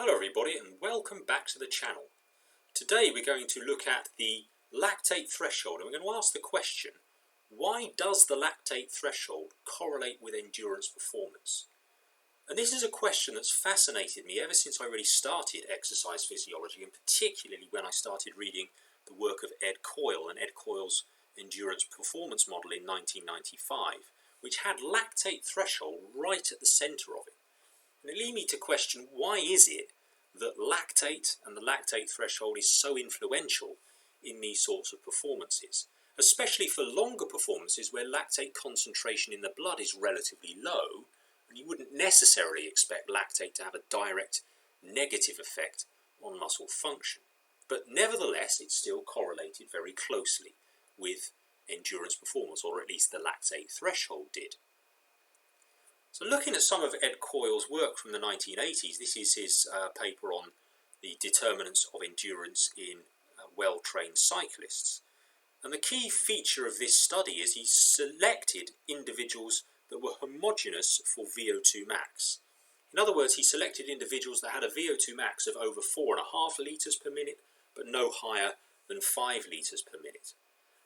Hello everybody and welcome back to the channel. Today we're going to look at the lactate threshold and we're going to ask the question, why does the lactate threshold correlate with endurance performance? And this is a question that's fascinated me ever since I really started exercise physiology, and particularly when I started reading the work of Ed Coyle and Ed Coyle's endurance performance model in 1995, which had lactate threshold right at the centre of it. And it led me to question, why is it that lactate and the lactate threshold is so influential in these sorts of performances, especially for longer performances where lactate concentration in the blood is relatively low, and you wouldn't necessarily expect lactate to have a direct negative effect on muscle function. But nevertheless, it's still correlated very closely with endurance performance, or at least the lactate threshold did. So looking at some of Ed Coyle's work from the 1980s, this is his paper on the determinants of endurance in well-trained cyclists. And the key feature of this study is he selected individuals that were homogeneous for VO2 max. In other words, he selected individuals that had a VO2 max of over 4.5 litres per minute, but no higher than 5 litres per minute.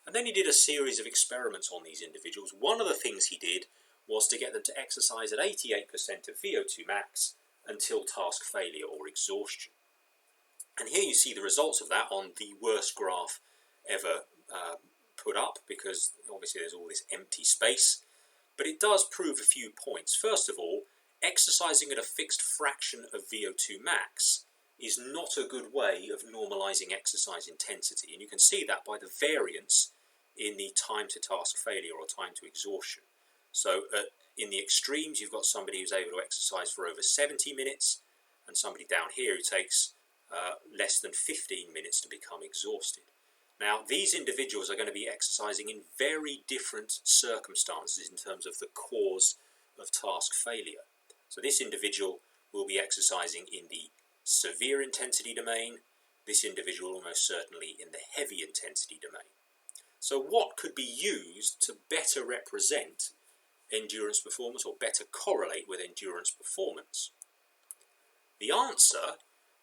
And then he did a series of experiments on these individuals. One of the things he did was to get them to exercise at 88% of VO2 max until task failure or exhaustion. And here you see the results of that on the worst graph ever put up, because obviously there's all this empty space. But it does prove a few points. First of all, exercising at a fixed fraction of VO2 max is not a good way of normalizing exercise intensity. And you can see that by the variance in the time to task failure or time to exhaustion. So in the extremes, you've got somebody who's able to exercise for over 70 minutes and somebody down here who takes less than 15 minutes to become exhausted. Now, these individuals are going to be exercising in very different circumstances in terms of the cause of task failure. So this individual will be exercising in the severe intensity domain, this individual almost certainly in the heavy intensity domain. So what could be used to better represent endurance performance, or better correlate with endurance performance? The answer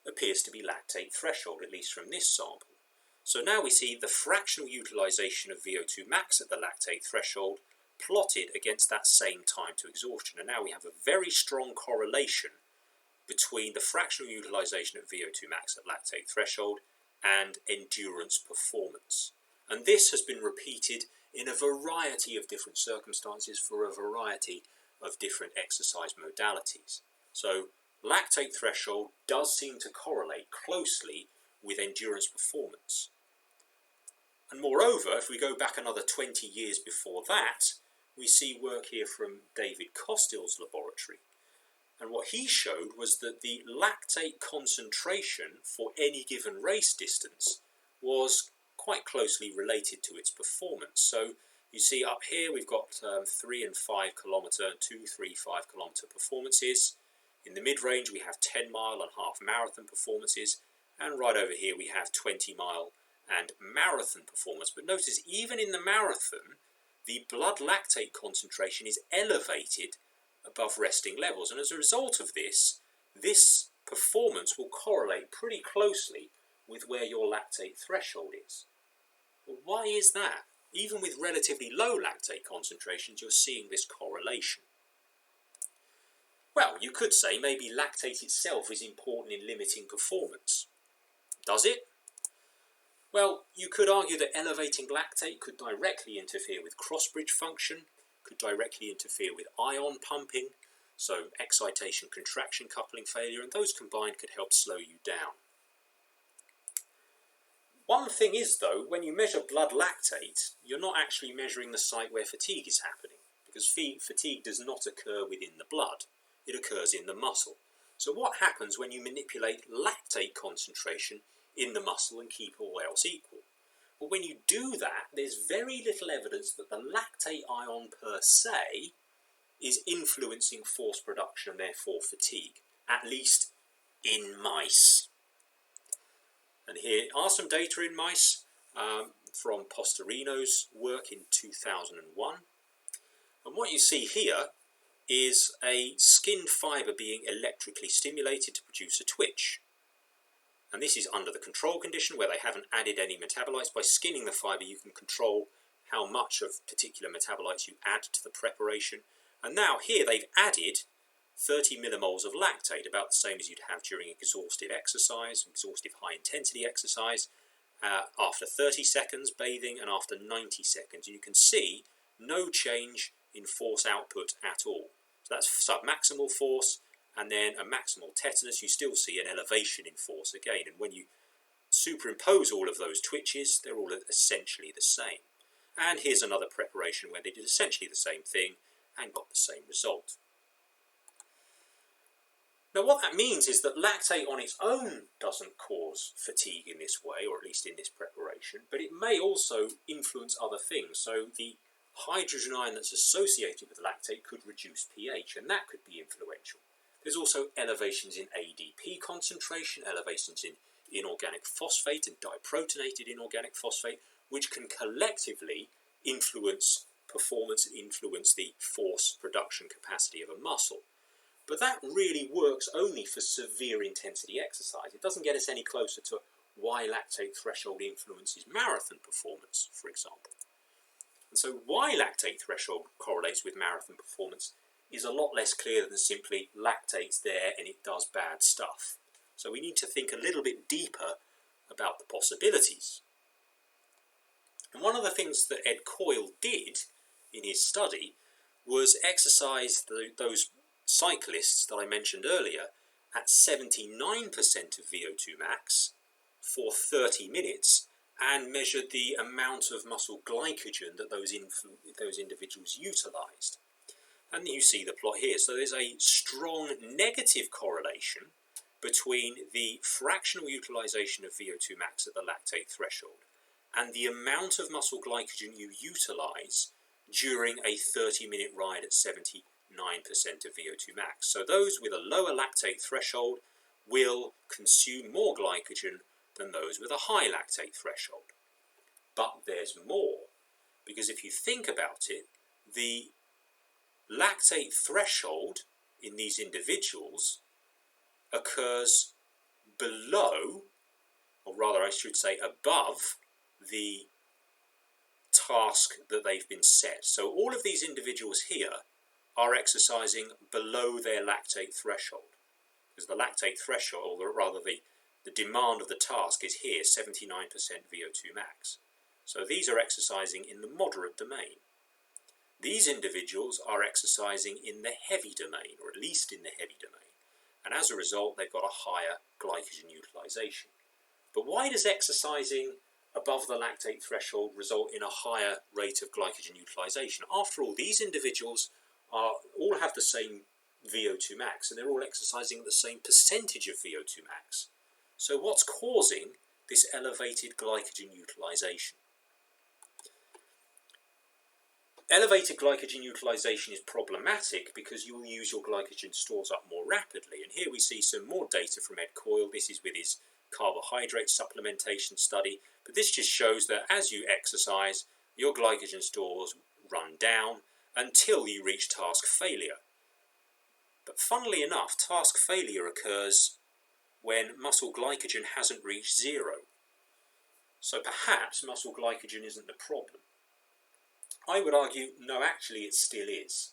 appears to be lactate threshold, at least from this sample. So now we see the fractional utilisation of VO2 max at the lactate threshold plotted against that same time to exhaustion. And now we have a very strong correlation between the fractional utilisation of VO2 max at lactate threshold and endurance performance. And this has been repeated in a variety of different circumstances for a variety of different exercise modalities. So lactate threshold does seem to correlate closely with endurance performance. And moreover, if we go back another 20 years before that, we see work here from David Costill's laboratory. And what he showed was that the lactate concentration for any given race distance was quite closely related to its performance. So you see up here we've got 3 and 5 kilometre and 2, 3, 5 kilometre performances. In the mid-range we have 10-mile and half marathon performances, and right over here we have 20-mile and marathon performance. But notice, even in the marathon, the blood lactate concentration is elevated above resting levels, and as a result of this, this performance will correlate pretty closely with where your lactate threshold is. Well, why is that? Even with relatively low lactate concentrations, you're seeing this correlation. Well, you could say maybe lactate itself is important in limiting performance. Does it? Well, you could argue that elevating lactate could directly interfere with cross-bridge function, could directly interfere with ion pumping, so excitation-contraction coupling failure, and those combined could help slow you down. One thing is, though, when you measure blood lactate, you're not actually measuring the site where fatigue is happening, because fatigue does not occur within the blood, it occurs in the muscle. So what happens when you manipulate lactate concentration in the muscle and keep all else equal? Well, when you do that, there's very little evidence that the lactate ion per se is influencing force production and therefore fatigue, at least in mice. And here are some data in mice from Postorino's work in 2001. And what you see here is a skinned fibre being electrically stimulated to produce a twitch. And this is under the control condition where they haven't added any metabolites. By skinning the fibre you can control how much of particular metabolites you add to the preparation. And now here they've added 30 millimoles of lactate, about the same as you'd have during exhaustive exercise, exhaustive high intensity exercise, after 30 seconds bathing and after 90 seconds. You can see no change in force output at all. So that's submaximal force, and then a maximal tetanus. You still see an elevation in force again, and when you superimpose all of those twitches, they're all essentially the same. And here's another preparation where they did essentially the same thing and got the same result. Now what that means is that lactate on its own doesn't cause fatigue in this way, or at least in this preparation, but it may also influence other things. So the hydrogen ion that's associated with lactate could reduce pH, and that could be influential. There's also elevations in ADP concentration, elevations in inorganic phosphate and diprotonated inorganic phosphate, which can collectively influence performance and influence the force production capacity of a muscle. But that really works only for severe intensity exercise. It doesn't get us any closer to why lactate threshold influences marathon performance, for example. And so why lactate threshold correlates with marathon performance is a lot less clear than simply lactate's there and it does bad stuff. So we need to think a little bit deeper about the possibilities. And one of the things that Ed Coyle did in his study was exercise those cyclists that I mentioned earlier at 79% of VO2 max for 30 minutes and measured the amount of muscle glycogen that those individuals utilised. And you see the plot here. So there's a strong negative correlation between the fractional utilisation of VO2 max at the lactate threshold and the amount of muscle glycogen you utilise during a 30-minute ride at 79% of VO2 max. So those with a lower lactate threshold will consume more glycogen than those with a high lactate threshold. But there's more, because if you think about it, the lactate threshold in these individuals occurs below, or rather I should say above, the task that they've been set. So all of these individuals here are exercising below their lactate threshold, because the lactate threshold, or rather the demand of the task is here, 79% VO2 max. So these are exercising in the moderate domain. These individuals are exercising in the heavy domain, or at least in the heavy domain, and as a result they've got a higher glycogen utilisation. But why does exercising above the lactate threshold result in a higher rate of glycogen utilisation? After all, these individuals all have the same VO2 max, and they're all exercising at the same percentage of VO2 max. So what's causing this elevated glycogen utilisation? Elevated glycogen utilisation is problematic because you will use your glycogen stores up more rapidly. And here we see some more data from Ed Coyle. This is with his carbohydrate supplementation study. But this just shows that as you exercise, your glycogen stores run down until you reach task failure. But funnily enough, task failure occurs when muscle glycogen hasn't reached zero. So perhaps muscle glycogen isn't the problem. I would argue, no, actually it still is,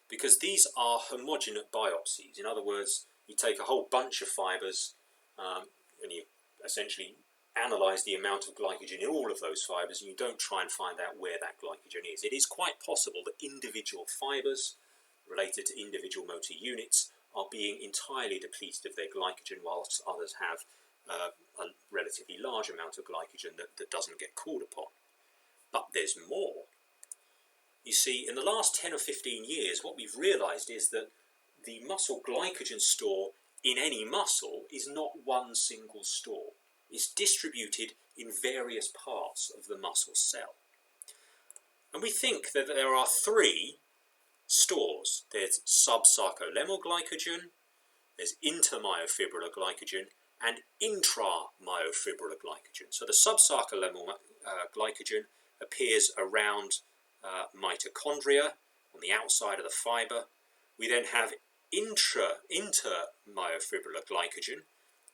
because these are homogeneous biopsies. In other words, you take a whole bunch of fibres and you essentially analyse the amount of glycogen in all of those fibres, and you don't try and find out where that glycogen is. It is quite possible that individual fibres related to individual motor units are being entirely depleted of their glycogen, whilst others have a relatively large amount of glycogen that doesn't get called upon. But there's more. You see, in the last 10 or 15 years, what we've realised is that the muscle glycogen store in any muscle is not one single store. It's distributed in various parts of the muscle cell. And we think that there are three stores. There's subsarcolemmal glycogen, there's intermyofibrillar glycogen, and intramyofibrillar glycogen. So the subsarcolemmal glycogen appears around mitochondria on the outside of the fibre, We then have intermyofibrillar glycogen,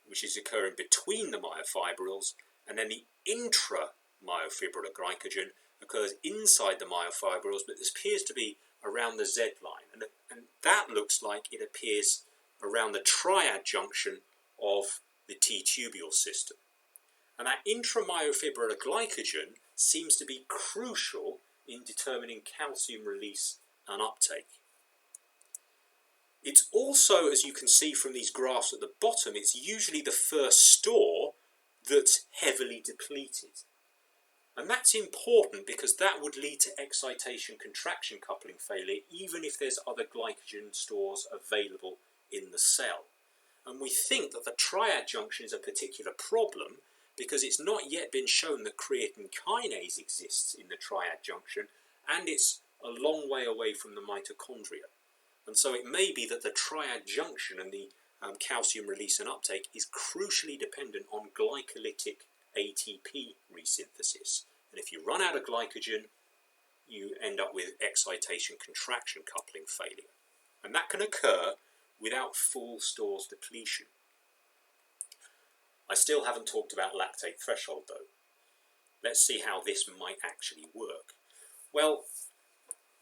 which is occurring between the myofibrils, and then the intramyofibrillar glycogen occurs inside the myofibrils, but this appears to be around the Z line, and that looks like it appears around the triad junction of the T-tubule system. And that intramyofibrillar glycogen seems to be crucial in determining calcium release and uptake. It's also, as you can see from these graphs at the bottom, it's usually the first store that's heavily depleted. And that's important because that would lead to excitation-contraction coupling failure even if there's other glycogen stores available in the cell. And we think that the triad junction is a particular problem because it's not yet been shown that creatine kinase exists in the triad junction, and it's a long way away from the mitochondria. And so it may be that the triad junction and the calcium release and uptake is crucially dependent on glycolytic ATP resynthesis. And if you run out of glycogen, you end up with excitation-contraction coupling failure. And that can occur without full stores depletion. I still haven't talked about lactate threshold though. Let's see how this might actually work. Well,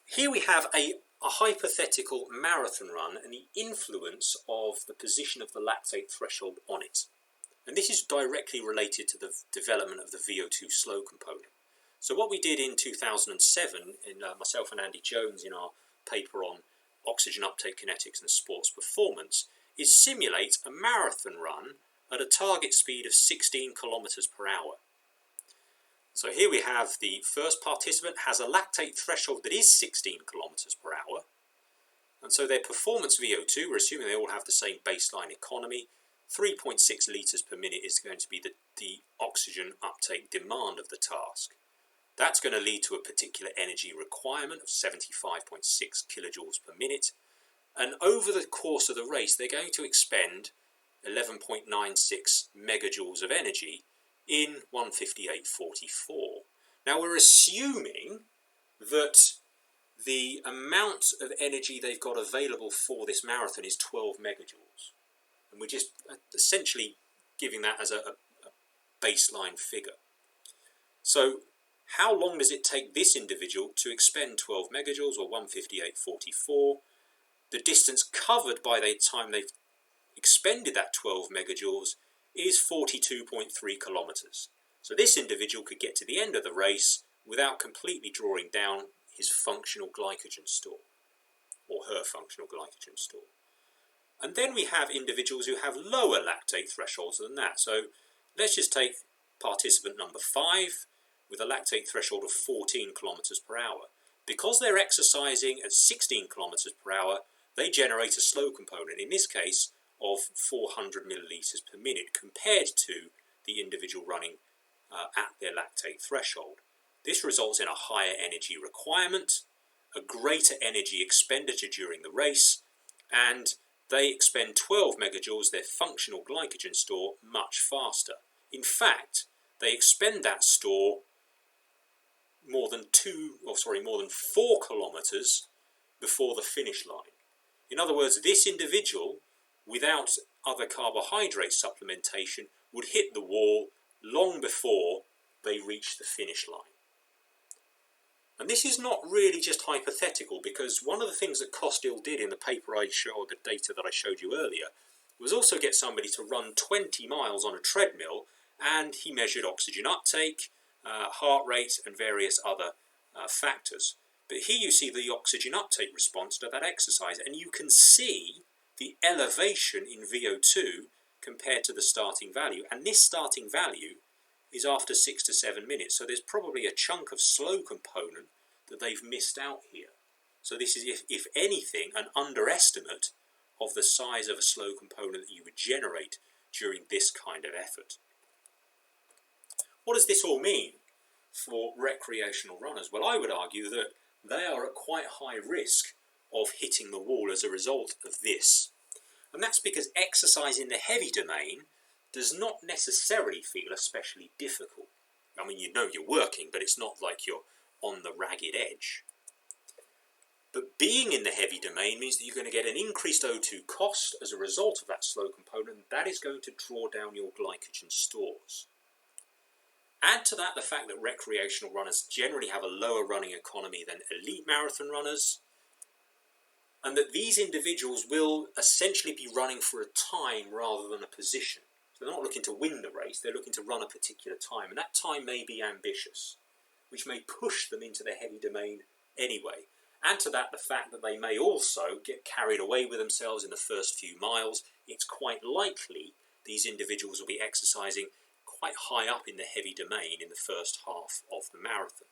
here we have a hypothetical marathon run and the influence of the position of the lactate threshold on it. And this is directly related to the development of the VO2 slow component. So what we did in 2007, myself and Andy Jones in our paper on oxygen uptake kinetics and sports performance, is simulate a marathon run at a target speed of 16 kilometers per hour. So here we have the first participant has a lactate threshold that is 16 kilometers per hour. And so their performance VO2, we're assuming they all have the same baseline economy, 3.6 litres per minute is going to be the oxygen uptake demand of the task. That's going to lead to a particular energy requirement of 75.6 kilojoules per minute. And over the course of the race, they're going to expend 11.96 megajoules of energy in 158.44. Now we're assuming that the amount of energy they've got available for this marathon is 12 megajoules. And we're just essentially giving that as a baseline figure. So how long does it take this individual to expend 12 megajoules or 158.44? The distance covered by the time they've expended that 12 megajoules is 42.3 kilometers. So this individual could get to the end of the race without completely drawing down his functional glycogen store, or her functional glycogen store. And then we have individuals who have lower lactate thresholds than that. So let's just take participant number 5 with a lactate threshold of 14 kilometers per hour. Because they're exercising at 16 kilometers per hour, they generate a slow component, in this case of 400 milliliters per minute, compared to the individual running at their lactate threshold. This results in a higher energy requirement, a greater energy expenditure during the race, and they expend 12 megajoules, their functional glycogen store, much faster. In fact, they expend that store more than 4 kilometers before the finish line. In other words, this individual, without other carbohydrate supplementation, would hit the wall long before they reach the finish line. And this is not really just hypothetical, because one of the things that Costill did in the paper I showed, the data that I showed you earlier, was also get somebody to run 20 miles on a treadmill, and he measured oxygen uptake, heart rate, and various other factors. But here you see the oxygen uptake response to that exercise, and you can see the elevation in VO2 compared to the starting value. And this starting value is after 6 to 7 minutes. So there's probably a chunk of slow component that they've missed out here. So this is, if anything, an underestimate of the size of a slow component that you would generate during this kind of effort. What does this all mean for recreational runners? Well, I would argue that they are at quite high risk of hitting the wall as a result of this. And that's because exercise in the heavy domain does not necessarily feel especially difficult. I mean, you know you're working, but it's not like you're on the ragged edge. But being in the heavy domain means that you're going to get an increased O2 cost as a result of that slow component, and that is going to draw down your glycogen stores. Add to that the fact that recreational runners generally have a lower running economy than elite marathon runners, and that these individuals will essentially be running for a time rather than a position. So they're not looking to win the race, they're looking to run a particular time, and that time may be ambitious, which may push them into the heavy domain anyway. Add to that the fact that they may also get carried away with themselves in the first few miles. It's quite likely these individuals will be exercising quite high up in the heavy domain in the first half of the marathon.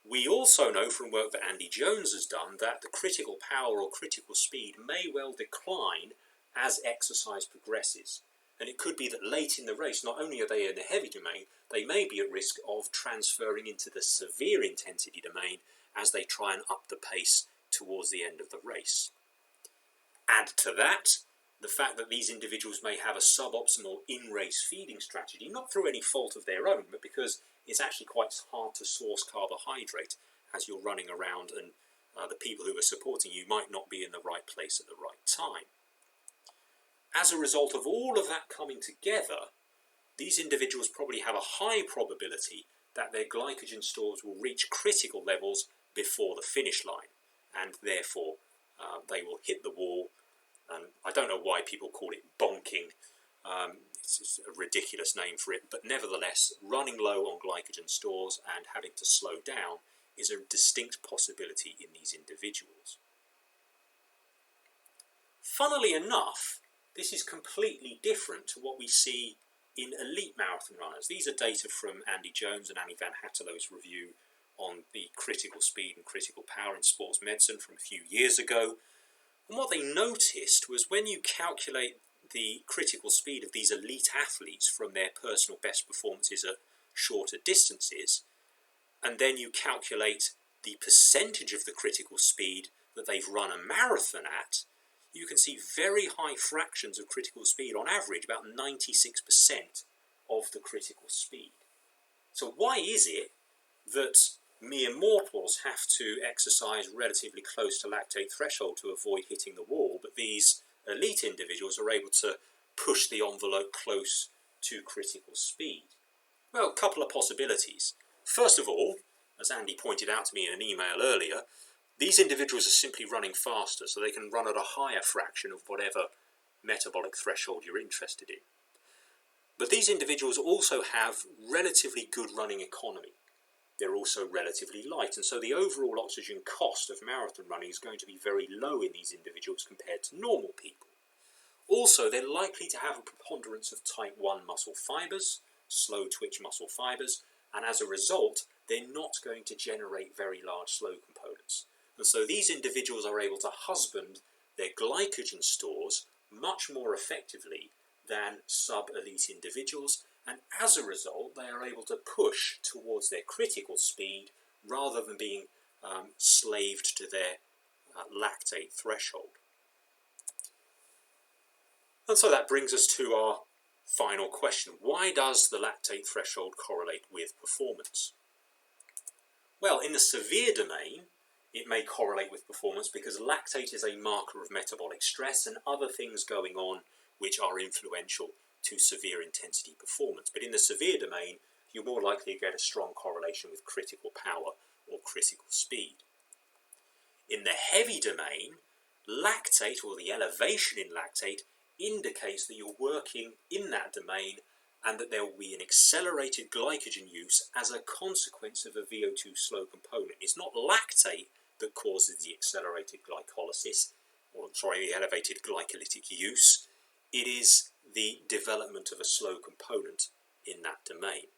We also know from work that Andy Jones has done that the critical power or critical speed may well decline as exercise progresses. And it could be that late in the race, not only are they in the heavy domain, they may be at risk of transferring into the severe intensity domain as they try and up the pace towards the end of the race. Add to that the fact that these individuals may have a suboptimal in-race feeding strategy, not through any fault of their own, but because it's actually quite hard to source carbohydrate as you're running around, and the people who are supporting you might not be in the right place at the right time. As a result of all of that coming together, these individuals probably have a high probability that their glycogen stores will reach critical levels before the finish line, and therefore they will hit the wall. And I don't know why people call it bonking. It's a ridiculous name for it, but nevertheless, running low on glycogen stores and having to slow down is a distinct possibility in these individuals. Funnily enough, this is completely different to what we see in elite marathon runners. These are data from Andy Jones and Annie Van Hattelo's review on the critical speed and critical power in sports medicine from a few years ago. And what they noticed was when you calculate the critical speed of these elite athletes from their personal best performances at shorter distances, and then you calculate the percentage of the critical speed that they've run a marathon at, you can see very high fractions of critical speed, on average about 96% of the critical speed. So why is it that mere mortals have to exercise relatively close to lactate threshold to avoid hitting the wall, but these elite individuals are able to push the envelope close to critical speed? Well, a couple of possibilities. First of all, as Andy pointed out to me in an email earlier, these individuals are simply running faster, so they can run at a higher fraction of whatever metabolic threshold you're interested in. But these individuals also have relatively good running economy. They're also relatively light, and so the overall oxygen cost of marathon running is going to be very low in these individuals compared to normal people. Also, they're likely to have a preponderance of type 1 muscle fibers, slow twitch muscle fibers, and as a result, they're not going to generate very large slow components. And so these individuals are able to husband their glycogen stores much more effectively than sub-elite individuals, and as a result they are able to push towards their critical speed rather than being slaved to their lactate threshold. And so that brings us to our final question. Why does the lactate threshold correlate with performance? Well, in the severe domain, it may correlate with performance because lactate is a marker of metabolic stress and other things going on which are influential to severe intensity performance. But in the severe domain, you're more likely to get a strong correlation with critical power or critical speed. In the heavy domain, lactate, or the elevation in lactate, indicates that you're working in that domain and that there will be an accelerated glycogen use as a consequence of a VO2 slow component. It's not lactate that causes the accelerated glycolysis, the elevated glycolytic use. It is the development of a slow component in that domain.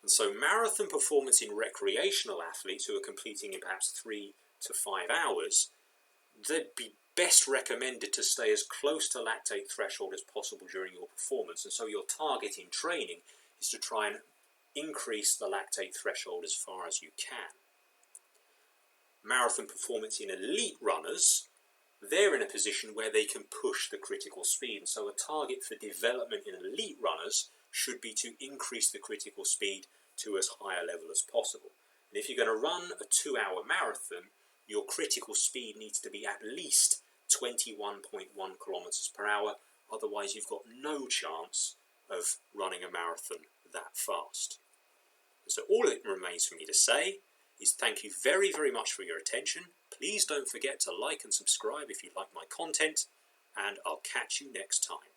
And so marathon performance in recreational athletes who are completing in perhaps 3 to 5 hours, they'd be best recommended to stay as close to lactate threshold as possible during your performance. And so your target in training is to try and increase the lactate threshold as far as you can. Marathon performance in elite runners, they're in a position where they can push the critical speed. And so a target for development in elite runners should be to increase the critical speed to as high a level as possible. And if you're going to run a 2-hour marathon, your critical speed needs to be at least 21.1 kilometers per hour, otherwise you've got no chance of running a marathon that fast. So all it remains for me to say is thank you very, very much for your attention. Please don't forget to like and subscribe if you like my content, and I'll catch you next time.